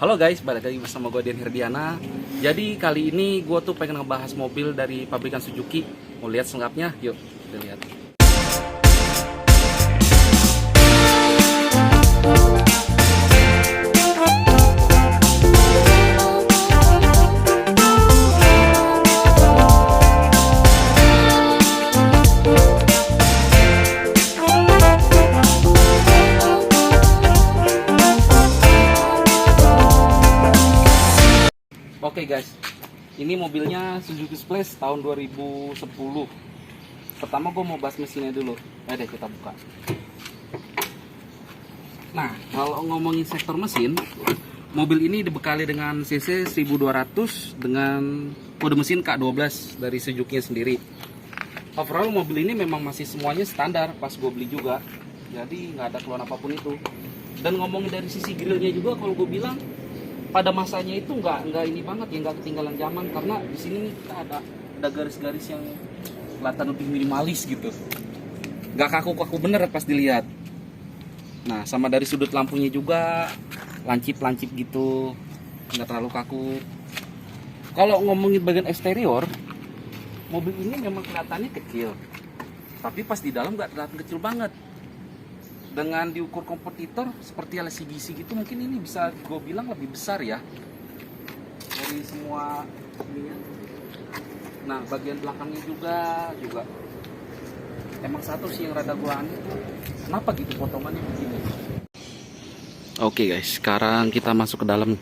Halo guys, balik lagi bersama gue Dian Herdiana. Jadi kali ini gue tuh pengen ngebahas mobil dari pabrikan Suzuki. Mau lihat selengkapnya? Yuk, kita lihat. Oke guys, ini mobilnya Suzuki Splash tahun 2010. Pertama gue mau bahas mesinnya dulu. Deh kita buka. Nah, kalau ngomongin sektor mesin, mobil ini dibekali dengan cc 1200 dengan kode mesin K12 dari Suzuki sendiri. Overall mobil ini memang masih semuanya standar pas gue beli juga. Jadi nggak ada keluhan apapun itu. Dan ngomongin dari sisi grillnya juga, kalau gue bilang pada masanya itu nggak ini banget ya, nggak ketinggalan zaman, karena di sini nih kita ada garis-garis yang kelihatan lebih minimalis gitu, nggak kaku-kaku bener pas dilihat. Nah, sama dari sudut lampunya juga lancip-lancip gitu, nggak terlalu kaku. Kalau ngomongin bagian eksterior, mobil ini memang kelihatannya kecil, tapi pas di dalam nggak kelihatan kecil banget. Dengan diukur kompetitor seperti LCGC gitu, mungkin ini bisa gue bilang lebih besar ya dari semua ini ya. Nah, bagian belakangnya juga emang satu sih yang rada gue aneh, kenapa gitu potongannya begini. Oke guys, sekarang kita masuk ke dalam.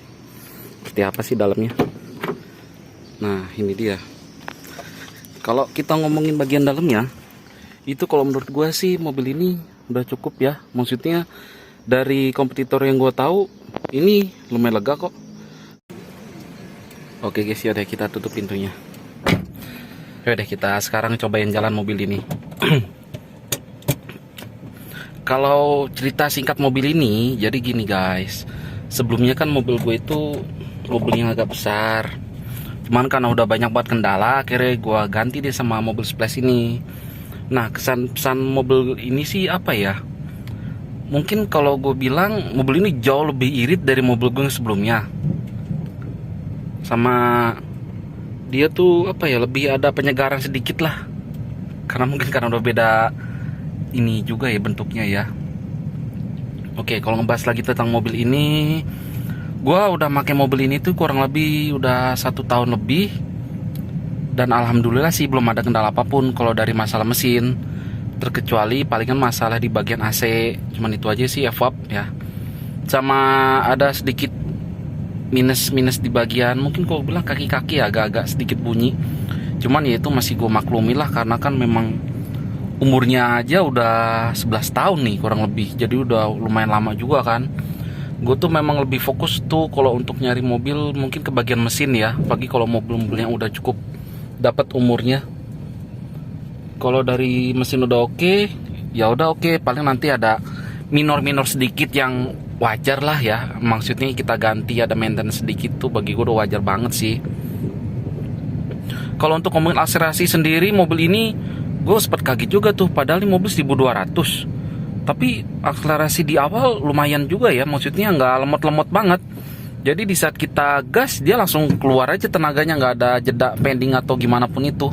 Seperti apa sih dalamnya? Nah, ini dia. Kalau kita ngomongin bagian dalamnya, itu kalau menurut gue sih mobil ini udah cukup ya. Maksudnya dari kompetitor yang gue tahu ini lumayan lega kok. Oke guys, ya deh kita tutup pintunya. Ya deh kita sekarang cobain jalan mobil ini. Kalau cerita singkat mobil ini, jadi gini guys. Sebelumnya kan mobil gue itu mobil yang agak besar. Cuman karena udah banyak banget kendala, akhirnya gue ganti deh sama mobil Splash ini. Nah, kesan-pesan mobil ini sih apa ya? Mungkin kalau gue bilang mobil ini jauh lebih irit dari mobil gue yang sebelumnya. Sama dia tuh apa ya, lebih ada penyegaran sedikit lah. Karena mungkin karena udah beda ini juga ya bentuknya ya. Oke, kalau ngebahas lagi tentang mobil ini, gue udah pakai mobil ini tuh kurang lebih udah 1 tahun lebih. Dan alhamdulillah sih belum ada kendala apapun kalau dari masalah mesin, terkecuali palingan masalah di bagian AC. Cuman itu aja sih evap ya. Sama ada sedikit minus di bagian, mungkin kalau bilang kaki-kaki agak-agak sedikit bunyi. Cuman ya itu masih gue maklumi lah, karena kan memang umurnya aja udah 11 tahun nih kurang lebih. Jadi udah lumayan lama juga kan. Gue tuh memang lebih fokus tuh kalau untuk nyari mobil mungkin ke bagian mesin ya. Bagi kalau mobil-mobil yang udah cukup dapat umurnya. Kalau dari mesin udah oke, ya udah oke. Paling nanti ada minor sedikit yang wajar lah ya. Maksudnya kita ganti, ada maintenance sedikit tuh bagi gue udah wajar banget sih. Kalau untuk ngomongin akselerasi sendiri, mobil ini gue sempat kaget juga tuh, padahal ini mobil 1200. Tapi akselerasi di awal lumayan juga ya, maksudnya nggak lemot-lemot banget. Jadi di saat kita gas, dia langsung keluar aja tenaganya, nggak ada jeda pending atau gimana pun itu.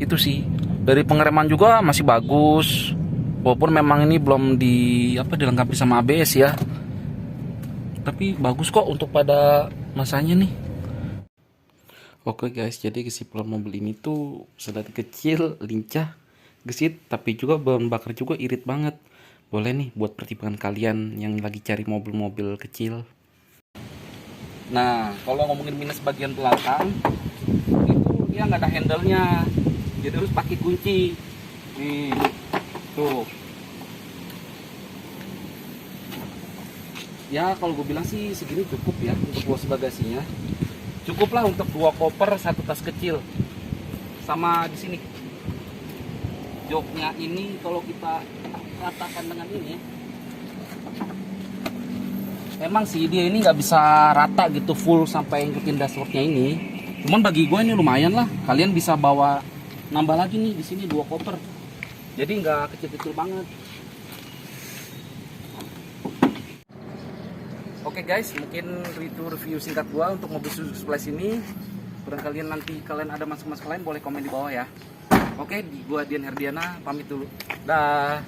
Itu sih. Dari pengereman juga masih bagus. Walaupun memang ini belum dilengkapi sama ABS ya. Tapi bagus kok untuk pada masanya nih. Oke guys, jadi kesimpulan mobil ini tuh selain kecil, lincah, gesit, tapi juga bahan bakar juga irit banget. Boleh nih buat pertimbangan kalian yang lagi cari mobil-mobil kecil. Nah, kalau ngomongin minus bagian belakang, itu dia nggak ada handle-nya, jadi harus pakai kunci. Nih, tuh. Ya, kalau gue bilang sih segini cukup ya untuk luas bagasinya. Cukup lah untuk 2 koper, 1 tas kecil. Sama di sini, joknya ini kalau kita ratakan dengan ini, emang sih dia ini nggak bisa rata gitu full sampai ngikutin dashboardnya ini. Cuman bagi gue ini lumayan lah. Kalian bisa bawa nambah lagi nih di sini 2 koper. Jadi nggak kecil-kecil banget. Oke guys, mungkin itu review singkat gua untuk mobil Suzuki Splash ini. Barangkali nanti kalian ada masukan lain boleh komen di bawah ya. Oke, gua Dian Herdiana pamit dulu. Dah.